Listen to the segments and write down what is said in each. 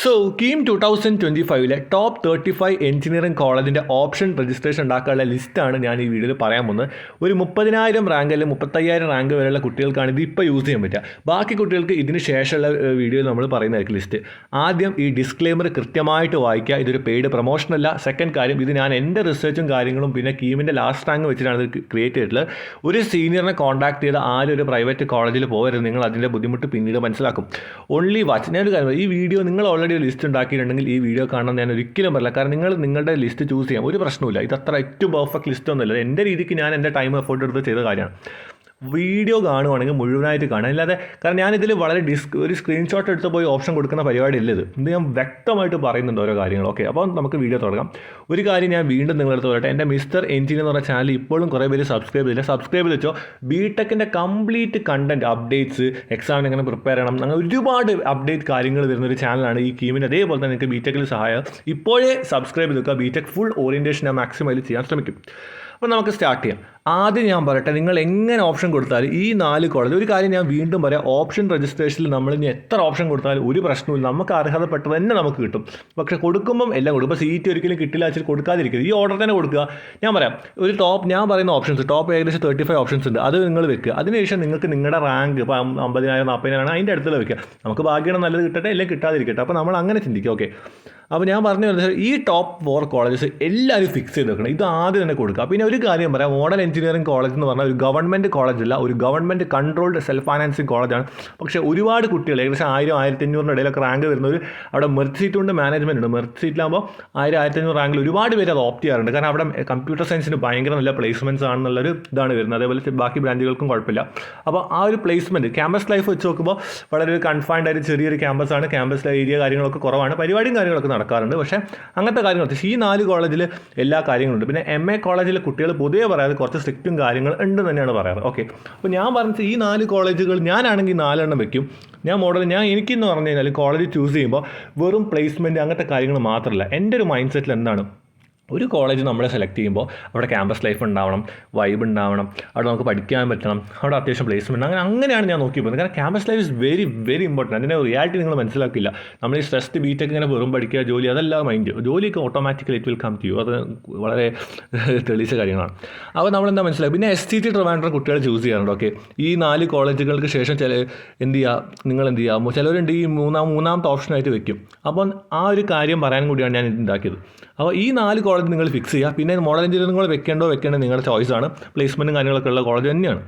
So KEAM 2025 top 35 engineering കോളേജിൻ്റെ option registration ഉണ്ടാക്കാനുള്ള ലിസ്റ്റാണ് ഞാൻ ഈ വീഡിയോയിൽ പറയാൻ പോകുന്നത്. ഒരു 30,000 റാങ്ക് അല്ലെങ്കിൽ 35,000 റാങ്ക് വരെയുള്ള കുട്ടികൾക്കാണ് ഇത് ഇപ്പോൾ യൂസ് ചെയ്യാൻ പറ്റുക. ബാക്കി കുട്ടികൾക്ക് ഇതിന് ശേഷമുള്ള വീഡിയോയിൽ നമ്മൾ പറയുന്നതായിരിക്കും ലിസ്റ്റ്. ആദ്യം ഈ ഡിസ്ക്ലെയിമർ കൃത്യമായിട്ട് വായിക്കുക. ഇതൊരു പെയ്ഡ് പ്രൊമോഷനല്ല. സെക്കൻഡ് കാര്യം, ഇത് ഞാൻ എൻ്റെ റിസർച്ചും കാര്യങ്ങളും പിന്നെ കീമിൻ്റെ ലാസ്റ്റ് റാങ്ക് വെച്ചിട്ടാണ് ഇത് ക്രിയേറ്റ് ചെയ്തിട്ടുള്ളത്. ഒരു സീനിയറിനെ കോൺടാക്ട് ചെയ്ത ആരും ഒരു പ്രൈവറ്റ് കോളേജിൽ പോകരുത്. നിങ്ങൾ അതിൻ്റെ ബുദ്ധിമുട്ട് പിന്നീട് മനസ്സിലാക്കും. Only watch. ഞാനൊരു കാര്യം, ഈ വീഡിയോ നിങ്ങൾ ഓൾറെഡി ലിസ്റ്റ് ഉണ്ടാക്കിയിട്ടുണ്ടെങ്കിൽ ഈ വീഡിയോ കാണാൻ ഞാൻ ഒരിക്കലും പറയില്ല. കാരണം നിങ്ങളുടെ ലിസ്റ്റ് ചൂസ് ചെയ്യാം, ഒരു പ്രശ്നമില്ല. ഇത് അത്ര ഏറ്റവും പെർഫെക്റ്റ് ലിസ്റ്റ് ഒന്നുമില്ല. എൻ്റെ രീതിക്ക് ഞാൻ എൻ്റെ ടൈം എഫോർട്ട് എടുത്ത് ചെയ്ത കാര്യമാണ്. വീഡിയോ കാണുവാണെങ്കിൽ മുഴുവനായിട്ട് കാണാം. അല്ലാതെ കാരണം ഞാനിതിൽ വളരെ ഒരു സ്ക്രീൻഷോട്ട് എടുത്ത് പോയി ഓപ്ഷൻ കൊടുക്കുന്ന പരിപാടി ഇല്ല. ഇത് ഞാൻ വ്യക്തമായിട്ട് പറയുന്നുണ്ട് ഓരോ കാര്യങ്ങൾ. ഓക്കെ, അപ്പോൾ നമുക്ക് വീഡിയോ തുടങ്ങാം. ഒരു കാര്യം ഞാൻ വീണ്ടും നിങ്ങളടുത്ത് പറയട്ടെ, എൻ്റെ മിസ്റ്റർ എഞ്ചിനീയർ എന്ന് പറഞ്ഞ ചാനൽ ഇപ്പോഴും കുറേ പേര് സബ്സ്ക്രൈബ് ചെയ്തില്ല. സബ്സ്ക്രൈബ് ചെയ്ത് വെച്ചോ. ബിടെക്കിൻ്റെ കംപ്ലീറ്റ് കണ്ടൻറ്റ്, അപ്ഡേറ്റ്സ്, എക്സാമിന് എങ്ങനെ പ്രിപ്പയർ ചെയ്യണം, അങ്ങനെ ഒരുപാട് അപ്ഡേറ്റ് കാര്യങ്ങൾ വരുന്നൊരു ചാനലാണ് ഈ കീമിൻ്റെ. അതേപോലെ തന്നെ നിങ്ങൾക്ക് ബിടെക്കിൽ സഹായം. ഇപ്പോഴേ സബ്സ്ക്രൈബ് ചെയ്ത് വെക്കുക. ബിടെക് ഫുൾ ഓറിയൻറ്റേഷൻ ഞാൻ മാക്സിമം അതിൽ ചെയ്യാൻ ശ്രമിക്കും. അപ്പോൾ നമുക്ക് സ്റ്റാർട്ട് ചെയ്യാം. ആദ്യം ഞാൻ പറയട്ടെ, നിങ്ങൾ എങ്ങനെ ഓപ്ഷൻ കൊടുത്താലും ഈ 4 കോളേജ്, ഒരു കാര്യം ഞാൻ വീണ്ടും പറയാം, ഓപ്ഷൻ രജിസ്ട്രേഷനിൽ നമ്മൾ ഇനി എത്ര ഓപ്ഷൻ കൊടുത്താലും ഒരു പ്രശ്നമില്ല. നമുക്ക് അർഹതപ്പെട്ടത് തന്നെ നമുക്ക് കിട്ടും. പക്ഷേ കൊടുക്കുമ്പം എല്ലാം കൊടുക്കും. ഇപ്പോൾ സീറ്റ് ഒരിക്കലും കിട്ടില്ല വെച്ചാൽ കൊടുക്കാതിരിക്കരുത്. ഈ ഓർഡർ തന്നെ കൊടുക്കുക. ഞാൻ പറയാം, ഒരു ഞാൻ പറയുന്ന ഓപ്ഷൻസ്, ടോപ്പ് ഏകദേശം 35 ഓപ്ഷൻസ് ഉണ്ട്. അത് നിങ്ങൾ വെക്കുക. അതിനുശേഷം നിങ്ങൾക്ക് നിങ്ങളുടെ റാങ്ക് ഇപ്പോൾ 50,000 40,000 അതിൻ്റെ അടുത്തുള്ള വെക്കുക. നമുക്ക് ഭാഗ്യം നല്ലത് കിട്ടട്ടെ, അല്ലെങ്കിൽ കിട്ടാതിരിക്കട്ടെ. അപ്പോൾ നമ്മൾ അങ്ങനെ ചിന്തിക്കുക. ഓക്കെ, അപ്പോൾ ഞാൻ പറഞ്ഞു വരുന്നത്, ഈ ടോപ്പ് 4 കോളേജസ് എല്ലാവരും ഫിക്സ് ചെയ്ത് വെക്കണം. ഇത് ആദ്യം തന്നെ കൊടുക്കുക. പിന്നെ ഒരു കാര്യം പറയാം, മോഡൽ എഞ്ചിനീയറിംഗ് കോളേജ് എന്ന് പറഞ്ഞാൽ ഒരു ഗവൺമെൻറ് കോളേജല്ല, ഒരു ഗവൺമെൻറ് കൺട്രോൾഡ് സെൽഫ് ഫൈനാൻസിങ് കോളേജാണ്. പക്ഷേ ഒരുപാട് കുട്ടികൾ, ഏകദേശം 1000-1500 ഇടയിലൊക്കെ റാങ്ക് വരുന്നവർ അവിടെ മെറിറ്റ് സീറ്റ് കൊണ്ട് മാനേജ്മെൻറ്റ് ഉണ്ട്. മെറിറ്റ് സീറ്റിലാകുമ്പോൾ 1000-1500 റാങ്കിൽ ഒരുപാട് പേര് അത് ഓപ്റ്റ് ചെയ്യാറുണ്ട്. കാരണം അവിടെ കമ്പ്യൂട്ടർ സയൻസിന് ഭയങ്കര നല്ല പ്ലേസ്മെൻറ്റ്സ് ആണെന്നുള്ളൊരു ഇതാണ് വരുന്നത്. അതേപോലെ ബാക്കി ബ്രാഞ്ചുകൾക്കും കുഴപ്പമില്ല. അപ്പോൾ ആ ഒരു പ്ലേസ്മെൻറ്റ്, ക്യാമ്പസ് ലൈഫ് വെച്ച് നോക്കുമ്പോൾ വളരെ ഒരു കൺഫൈൻഡ് ആയിട്ട് ചെറിയൊരു ക്യാമ്പസാണ്. ക്യാമ്പസ് ഏരിയ കാര്യങ്ങളൊക്കെ കുറവാണ്. പരിപാടിയും കാര്യങ്ങളൊക്കെ നടക്കാറുണ്ട്. പക്ഷേ അങ്ങനത്തെ കാര്യങ്ങൾ ഈ 4 കോളേജിൽ എല്ലാ കാര്യങ്ങളുണ്ട്. പിന്നെ MA കോളേജിലെ കുട്ടികൾ പൊതുവെ പറയാതെ കുറച്ച് സ്ട്രിക്റ്റും കാര്യങ്ങൾ ഉണ്ട് തന്നെയാണ് പറയാറ്. ഓക്കെ, അപ്പോൾ ഞാൻ പറഞ്ഞത് ഈ 4 കോളേജുകൾ ഞാനാണെങ്കിൽ 4 എണ്ണം വെക്കും. എനിക്കെന്ന് പറഞ്ഞു കഴിഞ്ഞാൽ കോളേജ് ചൂസ് ചെയ്യുമ്പോൾ വെറും പ്ലേസ്മെൻറ്റ് അങ്ങനത്തെ കാര്യങ്ങൾ മാത്രമല്ല. എൻ്റെ ഒരു മൈൻഡ് സെറ്റിൽ എന്താണ്, ഒരു കോളേജ് നമ്മളെ സെലക്ട് ചെയ്യുമ്പോൾ അവിടെ ക്യാമ്പസ് ലൈഫ് ഉണ്ടാവണം, വൈബ് ഉണ്ടാവണം, അവിടെ നമുക്ക് പഠിക്കാൻ പറ്റണം, അവിടെ അത്യാവശ്യം പ്ലേസ്മെൻറ്റ്, അങ്ങനെയാണ് ഞാൻ നോക്കി പോകുന്നത്. കാരണം campus life is very very important. അതിൻ്റെ റിയാലിറ്റി നിങ്ങൾ മനസ്സിലാക്കില്ല. നമ്മൾ ഈ സ്ട്രെസ്ഡ് ബിടെക് ഇങ്ങനെ വെറും പഠിക്കുക, ജോലി, അതെല്ലാം മൈൻഡ്. ജോലിയൊക്കെ automatically it will come to you. അത് വളരെ തെളിയിച്ച കാര്യങ്ങളാണ്. അപ്പോൾ നമ്മളെന്താ മനസ്സിലാക്കുക. പിന്നെ STT ട്രിവാൻഡ്രം കുട്ടികൾ ചൂസ് ചെയ്യാറുണ്ട്. ഓക്കെ, ഈ 4 കോളേജുകൾക്ക് ശേഷം നിങ്ങൾ എന്ത് ചെയ്യുക, ചിലവരുണ്ട് ഈ മൂന്നാമത്തെ ഓപ്ഷനായിട്ട് വെക്കും. അപ്പം ആ ഒരു കാര്യം പറയാൻ കൂടിയാണ് ഞാൻ ഉണ്ടാക്കിയത്. അപ്പോൾ ഈ 4 കോളേജ് നിങ്ങൾ ഫിക്സ് ചെയ്യുക. പിന്നെ മോഡൽ എഞ്ചിനീയറിംഗ് കൂടെ വെക്കേണ്ടത് നിങ്ങളുടെ ചോയ്സാണ്. പ്ലേസ്മെൻറ്റും കാര്യങ്ങളൊക്കെ ഉള്ള കോളേജ് തന്നെയാണ്.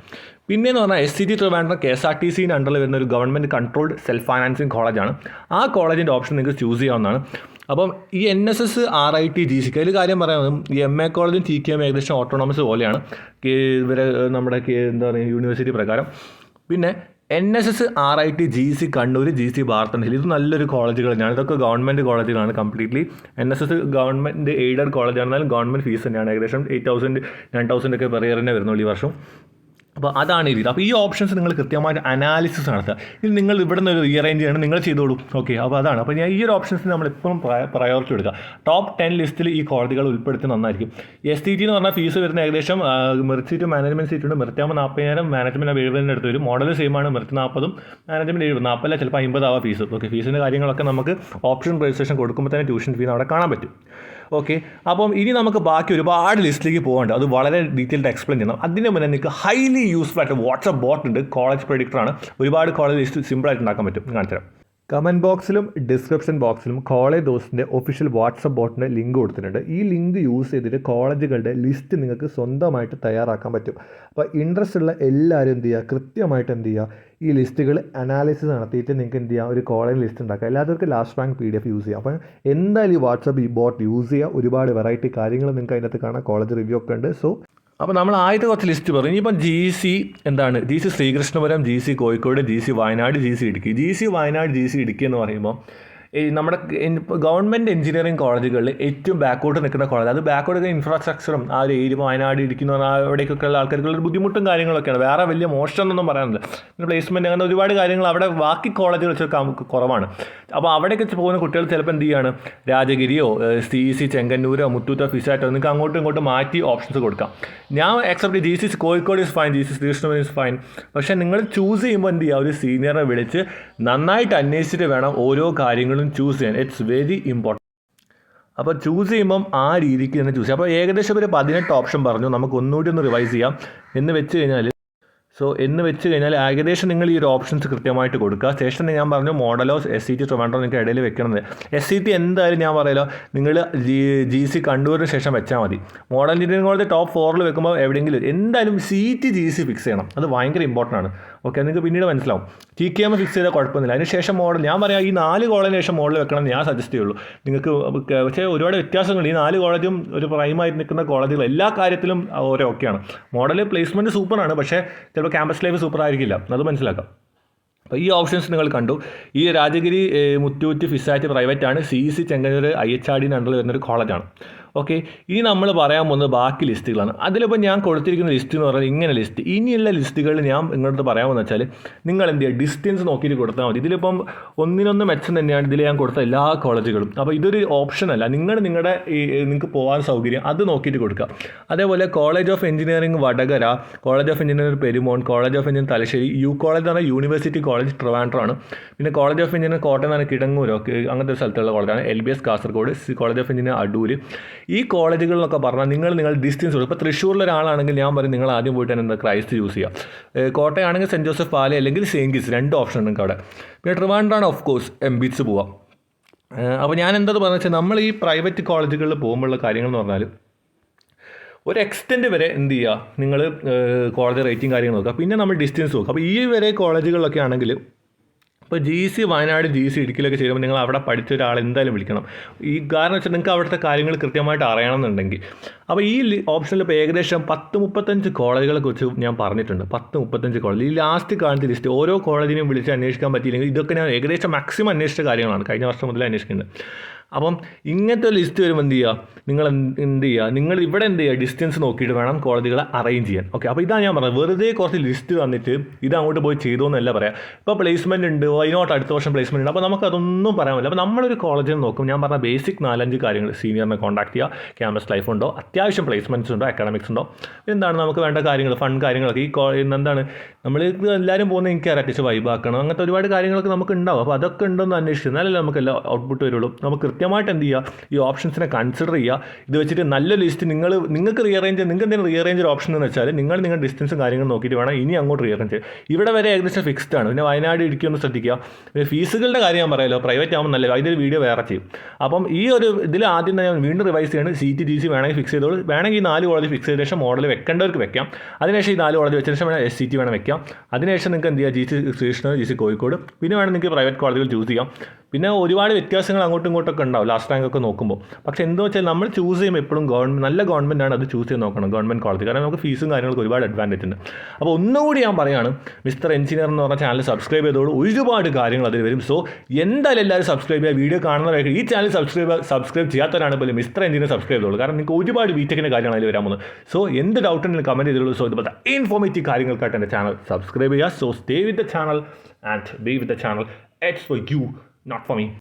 പിന്നെയെന്ന് പറഞ്ഞാൽ SCT ട്രിവാൻഡ്രം KSRTCൻ്റെ അണ്ടറിൽ വരുന്ന ഒരു ഗവൺമെൻറ് കൺട്രോൾഡ് സെൽഫ് ഫൈനാൻസിങ് കോളേജാണ്. ആ കോളേജിൻ്റെ ഓപ്ഷൻ നിങ്ങൾക്ക് ചൂസ് ചെയ്യാവുന്നതാണ്. അപ്പം ഈ NSS RIT GC അതിൽ കാര്യം പറയാം, ഈ MA കോളേജും TKM ഏകദേശം ഓട്ടോണമസ് പോലെയാണ് ഇവരെ നമ്മുടെ എന്താ പറയുക യൂണിവേഴ്സിറ്റി പ്രകാരം. പിന്നെ NSS RIT GC Kannur, GC ഭാരതൻഹിൽ, ഇത് നല്ലൊരു കോളേജുകൾ തന്നെയാണ്. ഇതൊക്കെ ഗവൺമെൻറ് കോളേജുകളാണ് കംപ്ലീറ്റ്ലി. NSS ഗവൺമെൻറ് എയ്ഡഡ് കോളേജാണെന്നാലും ഗവൺമെൻറ് ഫീസ് തന്നെയാണ്. ഏകദേശം 8,000-9,000 ഒക്കെ പെർ ഇയർ തന്നെ വരുന്നുള്ളൂ ഈ വർഷം. അപ്പോൾ അതാണ് ഈ രീതി. അപ്പോൾ ഈ ഓപ്ഷൻസ് നിങ്ങൾ കൃത്യമായിട്ട് അനാലിസിസ് നടത്തുക. ഇത് നിങ്ങൾ ഇവിടെ നിന്ന് ഒരു റീഅറേഞ്ച് ചെയ്യണം, നിങ്ങൾ ചെയ്തോളൂ. ഓക്കെ, അപ്പോൾ അതാണ്. അപ്പോൾ ഞാൻ ഈ ഒരു ഓപ്ഷൻസിന് നമ്മളെപ്പോഴും പ്രയോറിറ്റി കൊടുക്കുക. ടോപ്പ് 10 ലിസ്റ്റിൽ ഈ കോളേജുകൾ ഉൾപ്പെടുത്തി നന്നായിരിക്കും. STT എന്ന് പറഞ്ഞാൽ ഫീസ് വരുന്ന ഏകദേശം മെറിറ്റ് സീറ്റ് മാനേജ്മെൻറ്റ് സീറ്റുണ്ട്. മെറിറ്റ് ആകുമ്പോൾ 40,000, മാനേജ്മെൻറ്റ് 70,000 അടുത്ത് വരും. മോഡൽ സെയിമാണ്, മെറിറ്റ് 40, മാനേജ്മെൻറ്റ് 70, 40 ചിലപ്പോൾ 50 ആവാം ഫീസ്. ഓക്കെ, ഫീസിൻ്റെ കാര്യങ്ങളൊക്കെ നമുക്ക് ഓപ്ഷൻ രജിസ്ട്രേഷൻ കൊടുക്കുമ്പോൾ തന്നെ ട്യൂഷൻ ഫീസ് അവിടെ കാണാൻ പറ്റും. ഓക്കെ, അപ്പം ഇനി നമുക്ക് ബാക്കി ഒരുപാട് ലിസ്റ്റിലേക്ക് പോകേണ്ട, അത് വളരെ ഡീറ്റെയിൽഡ് എക്സ്പ്ലെയിൻ ചെയ്യണം. അതിന് മുന്നേ നിങ്ങൾക്ക് ഹൈലി യൂസ്ഫുൾ ആയിട്ട് വാട്സ്ആപ്പ് ബോട്ട് ഉണ്ട്. കോളേജ് പ്രഡിക്ടറാണ്. ഒരുപാട് കോളേജ് ലിസ്റ്റ് സിമ്പിളായിട്ട് ഉണ്ടാക്കാൻ പറ്റും. കാണിച്ചു തരാം. കമൻറ്റ് ബോക്സിലും ഡിസ്ക്രിപ്ഷൻ ബോക്സിലും കോളേജ് ദോസ്റ്റിൻ്റെ ഒഫീഷ്യൽ വാട്സപ്പ് ബോട്ടിൻ്റെ ലിങ്ക് കൊടുത്തിട്ടുണ്ട്. ഈ ലിങ്ക് യൂസ് ചെയ്തിട്ട് കോളേജുകളുടെ ലിസ്റ്റ് നിങ്ങൾക്ക് സ്വന്തമായിട്ട് തയ്യാറാക്കാൻ പറ്റും. അപ്പോൾ ഇൻട്രസ്റ്റ് ഉള്ള എല്ലാവരും എന്ത് ചെയ്യുക, കൃത്യമായിട്ട് എന്ത് ചെയ്യുക, ഈ ലിസ്റ്റുകൾ അനാലിസിസ് നടത്തിയിട്ട് നിങ്ങൾക്ക് എന്ത് ചെയ്യുക, ഒരു കോളേജ് ലിസ്റ്റ് ഉണ്ടാക്കുക. എല്ലാവർക്കും ലാസ്റ്റ് റാങ്ക് PDF യൂസ് ചെയ്യുക. അപ്പോൾ എന്തായാലും ഈ വാട്സപ്പ് ബോട്ട് യൂസ് ചെയ്യുക. ഒരുപാട് വെറൈറ്റി കാര്യങ്ങൾ നിങ്ങൾക്ക് അതിനകത്ത് കാണാം. കോളേജ് റിവ്യൂ ഒക്കെ ഉണ്ട്. സോ അപ്പോൾ നമ്മൾ ആദ്യത്തെ കുറച്ച് ലിസ്റ്റ് പറയും. ഇനിയിപ്പം GC GC Sreekrishnapuram, GC Kozhikode, GC Wayanad, GC Idukki. GC Wayanad, GC Idukki എന്ന് പറയുമ്പോൾ ഈ നമ്മുടെ ഗവൺമെൻറ് എഞ്ചിനീയറിംഗ് കോളേജുകളിൽ ഏറ്റവും ബാക്കോട്ട് നിൽക്കുന്ന കോളേജ്, അത് ബാക്കോട്ട് ഇൻഫ്രാസ്ട്രക്ചറും ആ ഒരു ഏരിയ വയനാട് ഇടുക്കി എന്ന് പറഞ്ഞാൽ അവിടേക്കൊക്കെ ഉള്ള ആൾക്കാർക്കുള്ള ബുദ്ധിമുട്ടും കാര്യങ്ങളൊക്കെയാണ്. വേറെ വലിയ മോശം എന്നൊന്നും പറയാനില്ല. പ്ലേസ്മെൻറ്റ് അങ്ങനെ ഒരുപാട് കാര്യങ്ങൾ അവിടെ ബാക്കി കോളേജുകൾ വെച്ചൊക്കെ കുറവാണ്. അപ്പോൾ അവിടേക്ക് പോകുന്ന കുട്ടികൾ ചിലപ്പോൾ എന്ത് ചെയ്യാണ്, രാജഗിരിയോ CEC ചെങ്ങന്നൂരോ മുത്തൂറ്റോ ഫിസായിട്ടോ നിങ്ങൾക്ക് അങ്ങോട്ടും ഇങ്ങോട്ടും മാറ്റി ഓപ്ഷൻസ് കൊടുക്കാം. ഞാൻ accept GC Kozhikode is fine, GC Sreekrishnapuram is fine. പക്ഷേ നിങ്ങൾ ചൂസ് ചെയ്യുമ്പോൾ എന്ത് ചെയ്യുക, ഒരു സീനിയറെ വിളിച്ച് നന്നായിട്ട് അന്വേഷിച്ചിട്ട് വേണം ഓരോ കാര്യങ്ങളും കുട്ടികളും ചൂസ് ചെയ്യാൻ. It's very important. അപ്പോൾ ചൂസ് ചെയ്യുമ്പം ആ രീതിക്ക് തന്നെ ചൂസ് ചെയ്യാം. അപ്പോൾ ഏകദേശം ഒരു 18 ഓപ്ഷൻ പറഞ്ഞു. നമുക്ക് ഒന്നുകൂടി ഒന്ന് റിവൈസ് ചെയ്യാം എന്ന് വെച്ച് കഴിഞ്ഞാൽ ഏകദേശം നിങ്ങൾ ഈ ഒരു ഓപ്ഷൻസ് കൃത്യമായിട്ട് കൊടുക്കുക. ശേഷം ഞാൻ പറഞ്ഞു മോഡലോ SCT ട്രിവാൻഡ്രം നിങ്ങൾക്ക് ഇടയിൽ വെക്കണമെന്ന്. SCT എന്തായാലും ഞാൻ പറയലോ നിങ്ങൾ GC കണ്ണൂരിന് ശേഷം വെച്ചാൽ മതി. മോഡൽ എഞ്ചിനീയറിംഗ് കോളേജ് ടോപ്പ് 4 വെക്കുമ്പോൾ എവിടെയെങ്കിലും എന്തായാലും CT GC ഫിക്സ് ചെയ്യണം. അത് ഭയങ്കര ഇമ്പോർട്ടൻ്റ് ആണ്. ഓക്കെ, നിങ്ങൾക്ക് പിന്നീട് മനസ്സിലാവും. TKM ഫിക്സ് ചെയ്താൽ കുഴപ്പമൊന്നുമില്ല. അതിനുശേഷം മോഡൽ ഞാൻ പറയാം ഈ 4 കോളേജിന് ശേഷം മോഡൽ വെക്കണം എന്ന് ഞാൻ സജസ്റ്റ് ചെയ്യുള്ളൂ നിങ്ങൾക്ക്. പക്ഷേ ഒരുപാട് വ്യത്യാസങ്ങൾ ഈ 4 കോളേജും ഒരു പ്രൈമായിട്ട് നിൽക്കുന്ന കോളേജുകൾ എല്ലാ കാര്യത്തിലും ഓരോ ഒക്കെയാണ്. മോഡൽ പ്ലേസ്മെൻറ്റ് സൂപ്പറാണ്, പക്ഷേ ചിലപ്പോൾ ക്യാമ്പസ് ലൈഫ് സൂപ്പർ ആയിരിക്കില്ല. അത് മനസ്സിലാക്കാം. അപ്പോൾ ഈ ഓപ്ഷൻസ് നിങ്ങൾ കണ്ടു. ഈ രാജഗിരി മുത്തൂറ്റ് ഫിസാറ്റ് പ്രൈവറ്റ് ആണ്. CEC ചെങ്ങന്നൂർ IHRD അണ്ടറിൽ വരുന്നൊരു കോളേജാണ്. ഓക്കെ, ഇനി നമ്മൾ പറയാൻ പോകുന്നത് ബാക്കി ലിസ്റ്റുകളാണ്. അതിലിപ്പോൾ ഞാൻ കൊടുത്തിരിക്കുന്ന ലിസ്റ്റ് എന്ന് പറഞ്ഞാൽ ഇങ്ങനെ ലിസ്റ്റ്. ഇനിയുള്ള ലിസ്റ്റുകളിൽ ഞാൻ നിങ്ങളടുത്ത് പറയാമെന്ന് വെച്ചാൽ നിങ്ങൾ എന്ത് ചെയ്യുക, ഡിസ്റ്റൻസ് നോക്കിയിട്ട് കൊടുത്താൽ മതി. ഇതിലിപ്പം ഒന്നിനൊന്ന് മെച്ചം തന്നെയാണ് ഇതിൽ ഞാൻ കൊടുത്ത എല്ലാ കോളേജുകളും. അപ്പോൾ ഇതൊരു ഓപ്ഷനല്ല, നിങ്ങളുടെ നിങ്ങൾക്ക് പോകാൻ സൗകര്യം അത് നോക്കിയിട്ട് കൊടുക്കുക. അതേപോലെ college of engineering Vadakara, college of engineering Perumon, college of engineering Thalassery, college എന്ന് പറഞ്ഞാൽ യൂണിവേഴ്സിറ്റി കോളേജ് ട്രിവാൻഡ്രമാണ്. പിന്നെ കോളേജ് ഓഫ് എഞ്ചിനീയറിംഗ് കോട്ടയം എന്ന് പറഞ്ഞാൽ കിടങ്ങൂരോ അങ്ങനത്തെ ഒരു സ്ഥലത്തുള്ള കോളേജാണ്. LBS Kasaragod, college of engineering Adoor. ഈ കോളേജുകളിലൊക്കെ പറഞ്ഞാൽ നിങ്ങൾ ഡിസ്റ്റൻസ് കൊടുക്കും. ഇപ്പോൾ തൃശ്ശൂരിലെ ഒരാളാണെങ്കിൽ ഞാൻ പറയും നിങ്ങൾ ആദ്യം പോയിട്ട് തന്നെ ക്രൈസ്റ്റ് ചൂസ് ചെയ്യുക. കോട്ടയാണെങ്കിൽ സെൻറ്റ് ജോസഫ് പാല അല്ലെങ്കിൽ സെയിൻറ്റ് 2 ഓപ്ഷൻ ഉണ്ട് അവിടെ. പിന്നെ ട്രിവാൻഡ്രമാണ് ഓഫ് കോഴ്സ് MBITS പോവാം. അപ്പോൾ ഞാൻ എന്തത് പറഞ്ഞു വെച്ചാൽ നമ്മൾ ഈ പ്രൈവറ്റ് കോളേജുകളിൽ പോകുമ്പോഴുള്ള കാര്യങ്ങൾ എന്ന് പറഞ്ഞാൽ ഒരു എക്സ്റ്റെൻറ്റ് വരെ എന്ത് ചെയ്യുക, നിങ്ങൾ കോളേജ് റേറ്റിംഗ് കാര്യങ്ങൾ നോക്കുക. പിന്നെ നമ്മൾ ഡിസ്റ്റൻസ് നോക്കുക. അപ്പോൾ ഈ വരെ കോളേജുകളിലൊക്കെ ആണെങ്കിൽ ഇപ്പോൾ GC വയനാട്, GC ഇടുക്കിയിലൊക്കെ ചെയ്യുമ്പോൾ നിങ്ങൾ അവിടെ പഠിച്ച ഒരാൾ എന്തായാലും വിളിക്കണം. ഈ കാരണം വെച്ചാൽ നിങ്ങൾക്ക് അവിടുത്തെ കാര്യങ്ങൾ കൃത്യമായിട്ട് അറിയണമെന്നുണ്ടെങ്കിൽ. അപ്പോൾ ഈ ഓപ്ഷനിൽ ഇപ്പോൾ ഏകദേശം 10-35 കോളേജുകളെ കുറിച്ച് ഞാൻ പറഞ്ഞിട്ടുണ്ട്. 10-35 കോളേജ്. ഈ ലാസ്റ്റ് കാണിച്ച ലിസ്റ്റ് ഓരോ കോളേജിനെയും വിളിച്ച് അന്വേഷിക്കാൻ പറ്റിയില്ലെങ്കിൽ ഇതൊക്കെ ഞാൻ ഏകദേശം മാക്സിമം അന്വേഷിച്ച കാര്യങ്ങളാണ്, കഴിഞ്ഞ വർഷം മുതലേ അന്വേഷിക്കുന്നത്. അപ്പം ഇങ്ങനത്തെ ലിസ്റ്റ് വരുമ്പോൾ എന്ത് ചെയ്യുക, നിങ്ങൾ ഇവിടെ എന്ത് ചെയ്യുക, ഡിസ്റ്റൻസ് നോക്കിയിട്ട് വേണം കോളേജുകളെ അറേഞ്ച് ചെയ്യാൻ. ഓക്കെ, അപ്പോൾ ഇതാണ് ഞാൻ പറഞ്ഞത്. വെറുതെ കുറച്ച് ലിസ്റ്റ് തന്നിട്ട് ഇത് അങ്ങോട്ട് പോയി ചെയ്തോന്നല്ല പറയാം. ഇപ്പോൾ പ്ലേസ്മെൻറ്റ് ഉണ്ട്, വൈനോട്ട് അടുത്ത വർഷം പ്ലേസ്മെൻറ്റ് ഉണ്ട്. അപ്പോൾ നമുക്കതൊന്നും പറയാൻ പറ്റില്ല. അപ്പോൾ നമ്മളൊരു കോളേജിൽ നോക്കും, ഞാൻ പറഞ്ഞ ബേസിക് 4-5 കാര്യങ്ങൾ. സീനിയറിനെ കോൺടാക്ട് ചെയ്യുക, ക്യാമ്പസ് ലൈഫ് ഉണ്ടോ, അത്യാവശ്യം പ്ലേസ്മെൻറ്റ്സ് ഉണ്ടോ, അക്കാഡമിക്സ് ഉണ്ടോ, എന്താണ് നമുക്ക് വേണ്ട കാര്യങ്ങൾ, ഫണ്ട് കാര്യങ്ങളൊക്കെ. എന്താണ് നമ്മൾ എല്ലാവരും പോകുന്നത് എനിക്കറിയാം, അത്യാവശ്യം വൈബാക്കണം, അങ്ങനത്തെ ഒരുപാട് കാര്യങ്ങളൊക്കെ നമുക്ക് ഉണ്ടാവും. അപ്പോൾ അതൊക്കെ ഉണ്ടോയെന്ന് അന്വേഷിച്ച് എന്നാലല്ലേ നമുക്ക് എല്ലാ ഔട്ട്പുട്ട് വരുള്ളൂ. നമുക്ക് കൃത്യമായിട്ട് എന്ത് ചെയ്യുക, ഈ ഓപ്ഷൻസിനെ കൺസിഡർ ചെയ്യുക. ഇത് വെച്ചിട്ട് നല്ല ലിസ്റ്റ് നിങ്ങൾക്ക് നിങ്ങൾക്ക് എന്തെങ്കിലും റീഅറേഞ്ച് ഒരു ഓപ്ഷൻ എന്ന് വെച്ചാൽ നിങ്ങളുടെ ഡിസ്റ്റൻസും കാര്യങ്ങളും നോക്കിയിട്ട് വേണം ഇനി അങ്ങോട്ട് റീഅറേഞ്ച് ചെയ്യാം. ഇവിടെ വരെ ഏകദേശം ഫിക്സ്ഡ് ആണ്. പിന്നെ വയനാട് ഇടുക്കി ഒന്ന് ശ്രദ്ധിക്കുക. പിന്നെ ഫീസുകളുടെ കാര്യം ഞാൻ പറയാമല്ലോ, പ്രൈവറ്റ് ആകുമ്പോൾ നല്ല അതിൻ്റെ ഒരു വീഡിയോ വേറെ ചെയ്യും. അപ്പം ഈ ഒരു ഇതിൽ ആദ്യം ഞാൻ വീണ്ടും റിവൈസ് ചെയ്യണം. CT GC വേണമെങ്കിൽ ഫിക്സ് ചെയ്തോളൂ. വേണമെങ്കിൽ ഈ 4 കോളേജ് ഫിക്സ് ചെയ്ത ശേഷം മോഡൽ വെക്കേണ്ടവർക്ക് വെക്കാം. അതിനുശേഷം ഈ 4 കോളേജ് വെച്ച ശേഷം വേണം SCT വേണം വെക്കാം. അതിനുശേഷം നിങ്ങൾക്ക് എന്ത് ചെയ്യുക, GC ശ്രീകൃഷ്ണ, GC കോഴിക്കോട്. പിന്നെ വേണം നിങ്ങൾക്ക് പ്രൈവറ്റ് കോളേജുകൾ ചൂസ് ചെയ്യാം. പിന്നെ ഒരുപാട് വ്യത്യാസങ്ങൾ അങ്ങോട്ടും ഇങ്ങോട്ടൊക്കെ ഉണ്ടാവും ലാസ്റ്റ് റാങ്ക് ഒക്കെ നോക്കുമ്പോൾ. പക്ഷേ എന്താ വെച്ചാൽ നമ്മൾ ചൂസ് ചെയ്യുമ്പോൾ എപ്പോഴും നല്ല ഗവൺമെൻറ് ആണ് അത് ചൂസ് ചെയ്ത് നോക്കണം, ഗവൺമെൻറ് കോളേജ്. കാരണം നമുക്ക് ഫീസും കാര്യങ്ങൾക്ക് ഒരുപാട് അഡ്വാൻറ്റേജ് ഉണ്ട്. അപ്പോൾ ഒന്നുകൂടി ഞാൻ പറയുകയാണ്, മിസ്റ്റർ എഞ്ചിനീയർ എന്ന് പറഞ്ഞ ചാനൽ സബ്സ്ക്രൈബ് ചെയ്തോളൂ. ഒരുപാട് കാര്യങ്ങൾ അതിൽ വരും. സോ എന്തായാലും എല്ലാവരും സബ്സ്ക്രൈബ് ചെയ്യുക. വീഡിയോ കാണുന്നവരായിട്ട് ഈ ചാനൽ സബ്സ്ക്രൈബ് ചെയ്യാത്തവരാണ് പോലും മിസ്റ്റർ എഞ്ചിനീയർ സബ്സ്ക്രൈബ് ചെയ്തോളൂ. കാരണം നിങ്ങൾക്ക് ഒരുപാട് ബിടെക്കിൻ്റെ കാര്യങ്ങൾ അതിൽ വരാൻ പോകുന്നത്. സോ എന്ത് ഡൗട്ട് ഉണ്ടെങ്കിലും കമൻറ്റ് ചെയ്തോളൂ. സോ ഇതുപോലത്തെ ഇൻഫോർമേറ്റീവ് കാര്യങ്ങൾക്കായിട്ട് എൻ്റെ ചാനൽ സബ്സ്ക്രൈബ് ചെയ്യുക. So stay with the channel and B with the channel. It's for you, not for me.